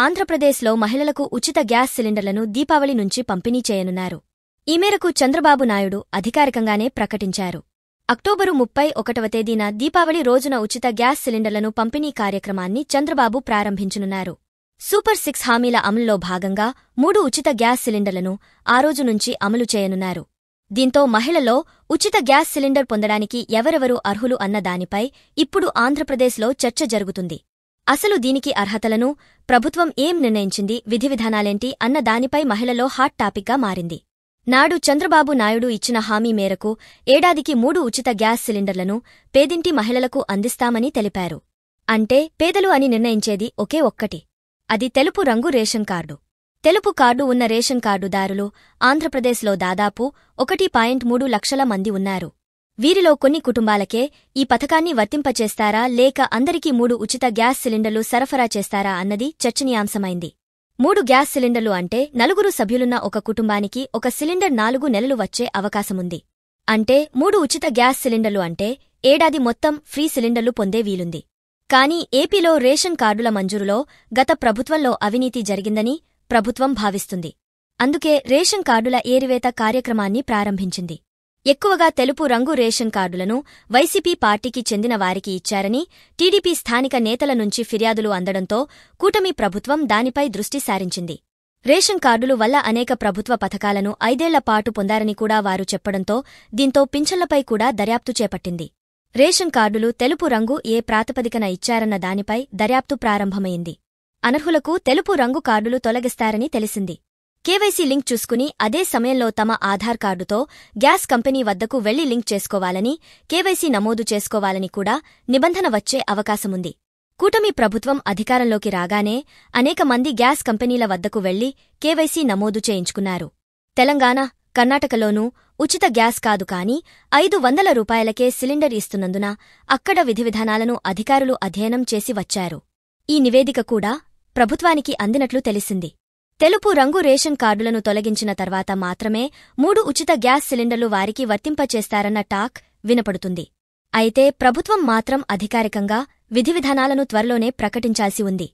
ఆంధ్రప్రదేశ్లో మహిళలకు ఉచిత గ్యాస్ సిలిండర్లను దీపావళి నుంచి పంపిణీ చేయనున్నారు. ఈ మేరకు చంద్రబాబు నాయుడు అధికారికంగానే ప్రకటించారు. అక్టోబరు 31వ తేదీన దీపావళి రోజున ఉచిత గ్యాస్ సిలిండర్లను పంపిణీ కార్యక్రమాన్ని చంద్రబాబు ప్రారంభించనున్నారు. సూపర్ 6 హామీల అమలులో భాగంగా 3 ఉచిత గ్యాస్ సిలిండర్లను ఆ రోజు నుంచి అమలు చేయనున్నారు. దీంతో మహిళల్లో ఉచిత గ్యాస్ సిలిండర్ పొందడానికి ఎవరెవరు అర్హులు అన్న దానిపై ఇప్పుడు ఆంధ్రప్రదేశ్లో చర్చ జరుగుతుంది. అసలు దీనికి అర్హతలను ప్రభుత్వం ఏం నిర్ణయించింది, విధివిధానాలేంటి అన్న దానిపై మహిళలో హాట్ టాపిక్గా మారింది. నాడు చంద్రబాబు నాయుడు ఇచ్చిన హామీ మేరకు ఏడాదికి 3 ఉచిత గ్యాస్ సిలిండర్లను పేదింటి మహిళలకు అందిస్తామని తెలిపారు. అంటే పేదలు అని నిర్ణయించేది ఒకే ఒక్కటి, అది తెలుపు రంగు రేషన్ కార్డు. తెలుపు కార్డు ఉన్న రేషన్ కార్డుదారులు ఆంధ్రప్రదేశ్లో దాదాపు 1.3 లక్షల మంది ఉన్నారు. వీరిలో కొన్ని కుటుంబాలకే ఈ పథకాన్ని వర్తింపచేస్తారా లేక అందరికీ 3 ఉచిత గ్యాస్ సిలిండర్లు సరఫరా చేస్తారా అన్నది చర్చనీయాంశమైంది. 3 గ్యాస్ సిలిండర్లు అంటే 4 సభ్యులున్న ఒక కుటుంబానికి ఒక సిలిండర్ 4 నెలలు వచ్చే అవకాశముంది. అంటే 3 ఉచిత గ్యాస్ సిలిండర్లు అంటే ఏడాది మొత్తం ఫ్రీ సిలిండర్లు పొందే వీలుంది. కానీ ఏపీలో రేషన్ కార్డుల మంజూరులో గత ప్రభుత్వంలో అవినీతి జరిగిందని ప్రభుత్వం భావిస్తుంది. అందుకే రేషన్ కార్డుల ఏరివేత కార్యక్రమాన్ని ప్రారంభించింది. ఎక్కువగా తెలుపు రంగు రేషన్ కార్డులను వైసీపీ పార్టీకి చెందిన వారికి ఇచ్చారని టీడీపీ స్థానిక నేతల నుంచి ఫిర్యాదులు అందడంతో కూటమి ప్రభుత్వం దానిపై దృష్టి సారించింది. రేషన్ కార్డులు వల్ల అనేక ప్రభుత్వ పథకాలను 5 ఏళ్ల పాటు పొందారని కూడా వారు చెప్పడంతో దీంతో పింఛన్లపై కూడా దర్యాప్తు చేపట్టింది. రేషన్ కార్డులు తెలుపు రంగు ఏ ప్రాతిపదికన ఇచ్చారన్న దానిపై దర్యాప్తు ప్రారంభమైంది. అనర్హులకు తెలుపు రంగు కార్డులు తొలగిస్తారని తెలిసింది. కేవైసీ లింక్ చూసుకుని అదే సమయంలో తమ ఆధార్ కార్డుతో గ్యాస్ కంపెనీ వద్దకు వెళ్లి లింక్ చేసుకోవాలని, కేవైసీ నమోదు చేసుకోవాలని కూడా నిబంధన వచ్చే అవకాశముంది. కూటమి ప్రభుత్వం అధికారంలోకి రాగానే అనేక మంది గ్యాస్ కంపెనీల వద్దకు వెళ్లి కేవైసీ నమోదు చేయించుకున్నారు. తెలంగాణ, కర్ణాటకలోనూ ఉచిత గ్యాస్ కాదు కానీ 500 రూపాయలకే సిలిండర్ ఇస్తున్నందున అక్కడ విధివిధానాలను అధికారులు అధ్యయనం చేసి వచ్చారు. ఈ నివేదిక కూడా ప్రభుత్వానికి అందినట్లు తెలిసింది. తెలుపు రంగు రేషన్ కార్డులను తొలగించిన తర్వాత మాత్రమే 3 ఉచిత గ్యాస్ సిలిండర్లు వారికి వర్తింపచేస్తారన్న టాక్ వినపడుతుంది. అయితే ప్రభుత్వం మాత్రం అధికారికంగా విధివిధానాలను త్వరలోనే ప్రకటించాల్సి ఉంది.